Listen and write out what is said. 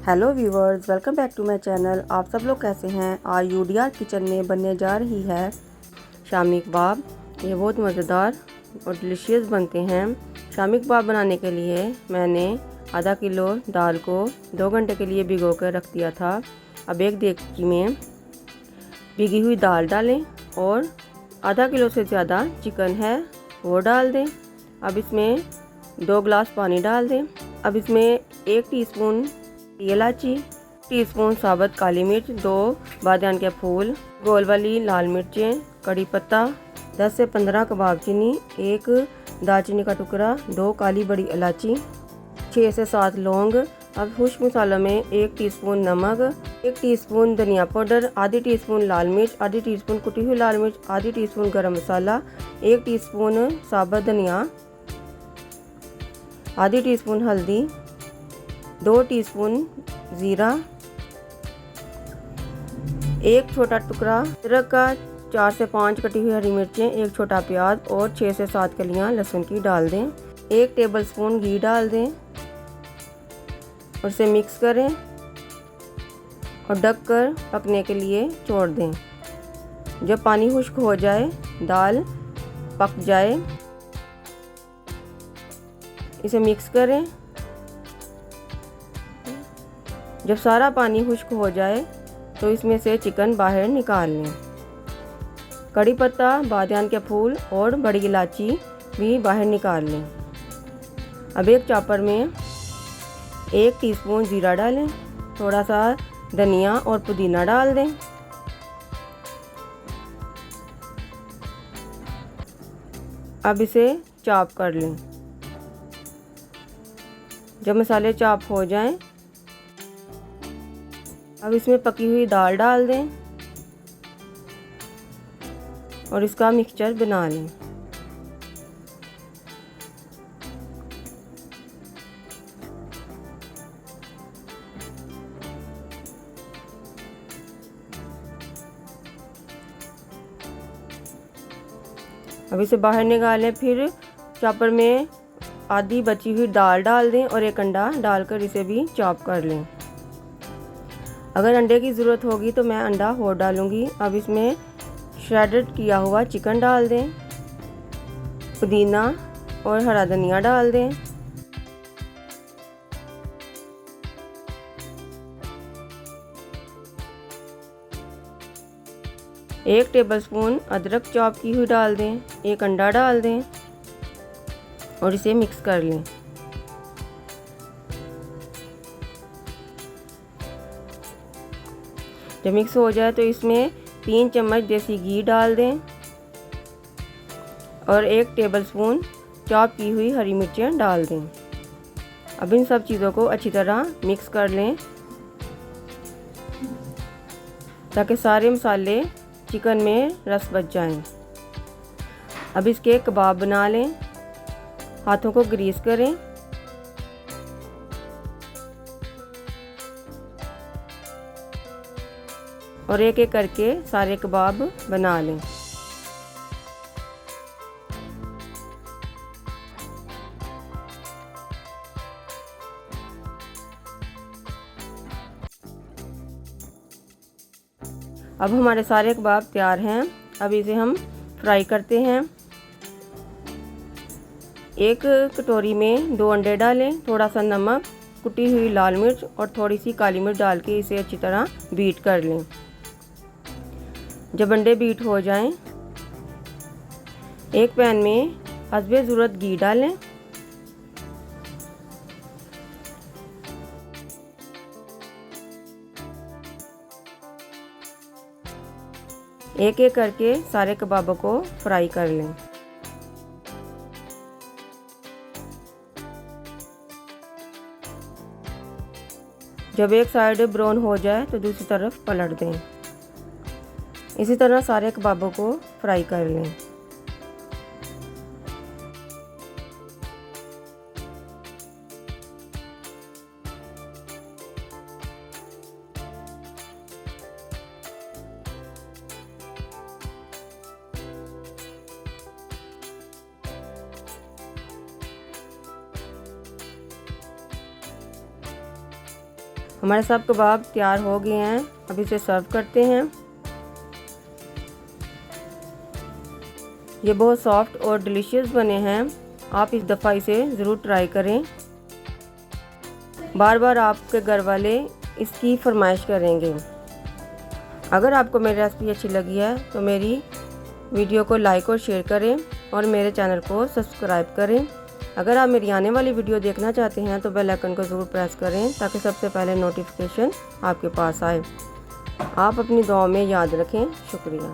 Hello viewers, welcome back to my channel. आप सब लोग कैसे हैं? आज यूडीआर किचन में बनने जा रही है शामी कबाब। ये बहुत मज़ेदार और डिलीशियस बनते हैं। शामी कबाब बनाने के लिए मैंने आधा किलो दाल को 2 घंटे के लिए भिगो कर रख दिया था। अब एक देगची में भिगी हुई दाल डालें और आधा किलो से ज़्यादा चिकन है वो डाल दें। अब इसमें 2 गिलास पानी डाल दें। अब इसमें 1 टीस्पून इलायची, टीस्पून साबुत काली मिर्च, 2 बादियान के फूल, गोल वाली लाल मिर्चें, कड़ी पत्ता, 10 से 15 कबाब चीनी, 1 दालचीनी का टुकड़ा, 2 काली बड़ी इलायची, 6 से 7 लौंग। अब खुश्क मसालों में 1 टीस्पून नमक, 1 टीस्पून धनिया पाउडर, आधी टीस्पून लाल मिर्च, आधी टीस्पून कुटी हुई लाल मिर्च, आधी टीस्पून गरम मसाला, 1 टीस्पून साबुत धनिया, आधी टीस्पून हल्दी, 2 टीस्पून ज़ीरा, 1 छोटा टुकड़ा अदरक का, 4 से 5 कटी हुई हरी मिर्चें, 1 छोटा प्याज और 6 से 7 कलियां लहसुन की डाल दें। 1 टेबलस्पून घी डाल दें और इसे मिक्स करें और ढककर पकने के लिए छोड़ दें। जब पानी खुश्क हो जाए, दाल पक जाए, इसे मिक्स करें। जब सारा पानी खुश्क हो जाए तो इसमें से चिकन बाहर निकाल लें। कड़ी पत्ता, बादियान के फूल और बड़ी इलायची भी बाहर निकाल लें। अब एक चॉपर में 1 टीस्पून ज़ीरा डालें, थोड़ा सा धनिया और पुदीना डाल दें। अब इसे चॉप कर लें। जब मसाले चॉप हो जाएं, अब इसमें पकी हुई दाल डाल दें और इसका मिक्सचर बना लें। अब इसे बाहर निकालें। फिर चॉपर में आधी बची हुई दाल डाल दें और 1 अंडा डालकर इसे भी चॉप कर लें। अगर अंडे की ज़रूरत होगी तो मैं अंडा और डालूंगी। अब इसमें श्रेडेड किया हुआ चिकन डाल दें, पुदीना और हरा धनिया डाल दें। एक टेबलस्पून अदरक चॉप की हुई डाल दें, 1 अंडा डाल दें और इसे मिक्स कर लें। जब मिक्स हो जाए तो इसमें 3 चम्मच देसी घी डाल दें और 1 टेबलस्पून चॉप की हुई हरी मिर्चें डाल दें। अब इन सब चीज़ों को अच्छी तरह मिक्स कर लें ताकि सारे मसाले चिकन में रस बच जाएं। अब इसके कबाब बना लें। हाथों को ग्रीस करें और एक एक करके सारे कबाब बना लें। अब हमारे सारे कबाब तैयार हैं। अब इसे हम फ्राई करते हैं। एक कटोरी में 2 अंडे डालें, थोड़ा सा नमक, कुटी हुई लाल मिर्च और थोड़ी सी काली मिर्च डाल के इसे अच्छी तरह बीट कर लें। जब अंडे बीट हो जाएं, एक पैन में हस्बे ज़रूरत घी डालें। एक एक करके सारे कबाबों को फ्राई कर लें। जब एक साइड ब्राउन हो जाए तो दूसरी तरफ पलट दें। इसी तरह सारे कबाबों को फ्राई कर लें। हमारे सब कबाब तैयार हो गए हैं। अब इसे सर्व करते हैं। ये बहुत सॉफ्ट और डिलीशियस बने हैं। आप इस दफ़ा इसे ज़रूर ट्राई करें। बार बार आपके घर वाले इसकी फरमाइश करेंगे। अगर आपको मेरी रेसिपी अच्छी लगी है तो मेरी वीडियो को लाइक और शेयर करें और मेरे चैनल को सब्सक्राइब करें। अगर आप मेरी आने वाली वीडियो देखना चाहते हैं तो बेल आइकन को ज़रूर प्रेस करें ताकि सबसे पहले नोटिफिकेशन आपके पास आए। आप अपनी दुआ में याद रखें। शुक्रिया।